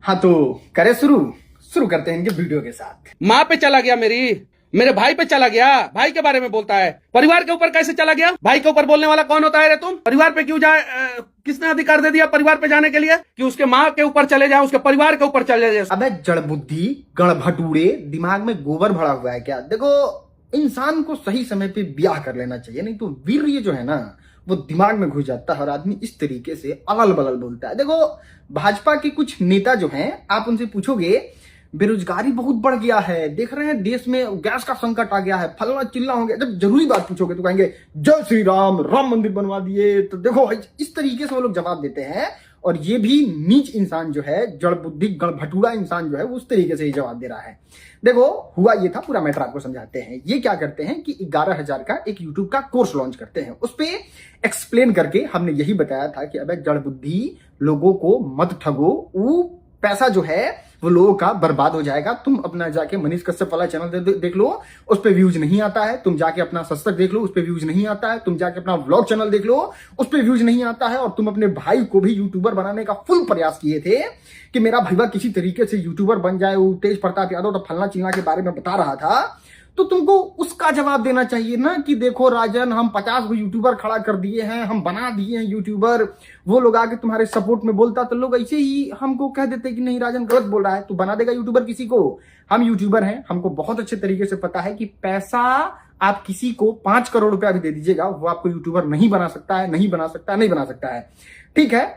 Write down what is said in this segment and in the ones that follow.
हाँ तो करे शुरू शुरू करते हैं इनके वीडियो के साथ। माँ पे चला गया मेरे भाई पे चला गया। भाई के बारे में बोलता है, परिवार के ऊपर कैसे चला गया? भाई के ऊपर बोलने वाला कौन होता है रे तुम? परिवार पे क्यों जाए? किसने अधिकार दे दिया परिवार पे जाने के लिए कि उसके माँ के ऊपर चले जाए, उसके परिवार के ऊपर चले जाए? अबे जड़ बुद्धि गण भटूरे, दिमाग में गोबर भरा हुआ है क्या? देखो, इंसान को सही समय पे ब्याह कर लेना चाहिए, नहीं तो वीर्य जो है ना वो दिमाग में घुस जाता है और आदमी इस तरीके से अलल बलल बोलता है। देखो, भाजपा के कुछ नेता जो हैं, आप उनसे पूछोगे बेरोजगारी बहुत बढ़ गया है, देख रहे हैं देश में गैस का संकट आ गया है, फलना चिल्ला हो गया। जब जरूरी बात पूछोगे तो कहेंगे जय श्री राम, राम मंदिर बनवा दिए। तो देखो इस तरीके से वो लोग जवाब देते हैं और ये भी नीच इंसान जो है, जड़ बुद्धि गण भटूरा इंसान जो है, वो उस तरीके से ही जवाब दे रहा है। देखो, हुआ ये था, पूरा मैटर आपको समझाते हैं। ये क्या करते हैं कि 11,000 का एक यूट्यूब का कोर्स लॉन्च करते हैं। उस पे एक्सप्लेन करके हमने यही बताया था कि अबे जड़ बुद्धि, लोगों को मत ठगो, वो पैसा जो है वो लोगों का बर्बाद हो जाएगा। तुम अपना जाके मनीष कश्यप वाला चैनल देख लो, उस पे व्यूज नहीं आता है। तुम जाके अपना सस्तक देख लो, उस पे व्यूज नहीं आता है। तुम जाके अपना व्लॉग चैनल देख लो, उस पे व्यूज नहीं आता है। और तुम अपने भाई को भी यूट्यूबर बनाने का फुल प्रयास किए थे कि मेरा भैया किसी तरीके से यूट्यूबर बन जाए। वो तेज प्रताप यादव तो फलना चिल्ला के बारे में बता रहा था, तो तुमको उसका जवाब देना चाहिए ना कि देखो राजन, हम 50 को यूट्यूबर खड़ा कर दिए हैं, हम बना दिए हैं यूट्यूबर। वो लोग आके तुम्हारे सपोर्ट में बोलता तो लोग ऐसे ही हमको कह देते कि नहीं राजन गलत बोल रहा है। तो बना देगा यूट्यूबर किसी को? हम यूट्यूबर हैं, हमको बहुत अच्छे तरीके से पता है कि पैसा आप किसी को 5 करोड़ रुपया भी दे दीजिएगा, वो आपको यूट्यूबर नहीं बना सकता है, नहीं बना सकता, नहीं बना सकता है। ठीक है,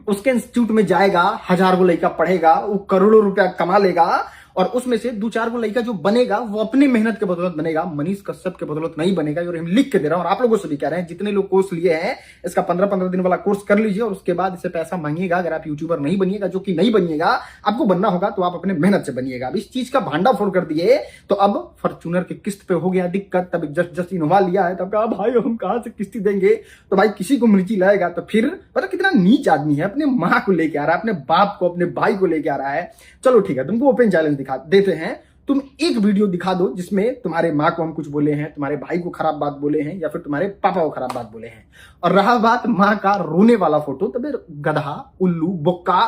उसके इंस्टीट्यूट में जाएगा, 1000 को लड़का पढ़ेगा, वो करोड़ों रुपया कमा लेगा और उसमें से 2-4 को लड़का जो बनेगा वो अपनी मेहनत के बदौलत बनेगा, मनीष कश्यप के बदौलत नहीं बनेगा। और हम लिख के दे रहा हूं और आप लोगों से भी कह रहे हैं, जितने लोग कोर्स लिए हैं इसका 15-15 दिन वाला कोर्स कर लीजिए और उसके बाद इससे पैसा मांगिएगा। अगर आप यूट्यूबर नहीं बनिएगा, जो कि नहीं बनिएगा, आपको बनना होगा तो आप अपने मेहनत से बनिएगा। अब इस चीज का भांडाफोड़ कर दिए तो अब फॉर्च्यूनर की किस्त पे हो गया दिक्कत। तब जस्ट इनोवा लिया है, तब कहा भाई हम कहां से किस्ती देंगे? तो भाई किसी को मिर्ची लाएगा तो फिर पता कितना नीच आदमी है, अपने माँ को लेके आ रहा है, अपने बाप को, अपने भाई को लेके आ रहा है। चलो ठीक है, तुमको ओपन चैलेंज दिखा देते हैं। तुम एक वीडियो दिखा दो जिसमें तुम्हारे माँ को हम कुछ बोले हैं, तुम्हारे भाई को खराब बात बोले हैं, या फिर तुम्हारे पापा को खराब बात बोले हैं। और रहा बात माँ का रोने वाला फोटो, तो फिर गधा, उल्लू, बोक्का,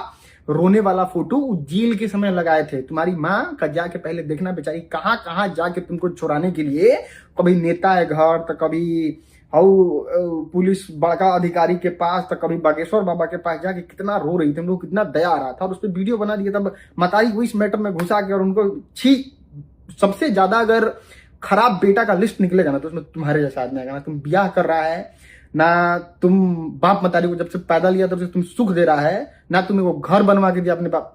रोने वाला फोटो जेल के समय लगाए थे। तुम्हारी माँ का जाके पहले देखना बेचारी कहां कहां जाके तुमको छुड़ाने के लिए, कभी नेता है घर, तो कभी पुलिस बड़का अधिकारी के पास, तो कभी बागेश्वर बाबा के पास जाके कितना रो रही थी, हम लोग कितना दया आ रहा था और उस पर वीडियो बना दिया। तब मताई को इस मैटर में घुसा के और उनको छी, सबसे ज्यादा अगर खराब बेटा का लिस्ट निकलेगा ना तो उसमें तुम्हारे जैसा आदमी आएगा। ना तुम ब्याह कर रहा है, ना तुम बाप मतारी को जब से पैदा लिया तब से तुम सुख दे रहा है, ना तुम्हें वो घर बनवा के दिया अपने बाप